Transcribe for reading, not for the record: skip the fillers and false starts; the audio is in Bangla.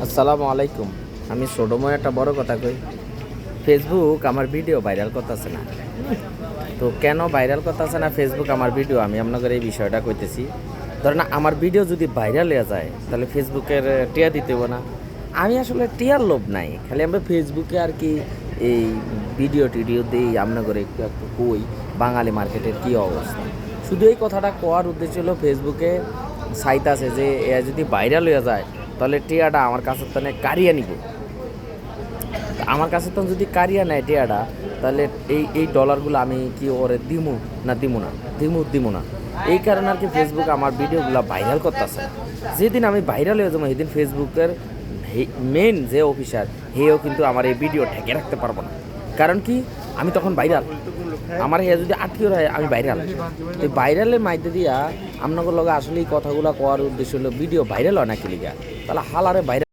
আসসালামু আলাইকুম। আমি ছোটময় একটা বড় কথা কই, ফেসবুক আমার ভিডিও ভাইরাল করতেছে না। তো কেন ভাইরাল করতেছে না ফেসবুক আমার ভিডিও, আমি আপনাদের এই বিষয়টা কইতেছি। ধরেন আমার ভিডিও যদি ভাইরাল হয়ে যায় তাহলে ফেসবুকের টিয়া দিতে হবে না। আমি আসলে টিয়ার লোভ নাই, খালি আমরা ফেসবুকে আর কি এই ভিডিও টিডিও দিই আপনাদের একটু একটু কই বাঙালি মার্কেটের কী অবস্থা। শুধু এই কথাটা কোয়ার উদ্দেশ্য হলো ফেসবুকে সাইট আছে যে এ যদি ভাইরাল হয়ে যায় তাহলে টিয়াটা আমার কাছে তো কারিয়া নিব। আমার কাছে তো যদি কারিয়া নেয় টিয়াটা, তাহলে এই ডলারগুলো আমি কি ওরে দিমু না দিমু না। এই কারণে আর কি ফেসবুক আমার ভিডিওগুলো ভাইরাল করতেছে। যেদিন আমি ভাইরাল হয়ে যাবো সেদিন ফেসবুকের মেন যে অফিসার হেও কিন্তু আমার এই ভিডিও ঠেকে রাখতে পারবো না। কারণ কি, আমি তখন ভাইরাল, আমার হে যদি আটকিও হয় আমি ভাইরাল। এই ভাইরালের মাইতে দিয়া আপনাদের লগে আসলে এই কথাগুলো কোয়ার উদ্দেশ্য হলো ভিডিও ভাইরাল হয় না কি লিগা, তাহলে হালারে ভাইরাল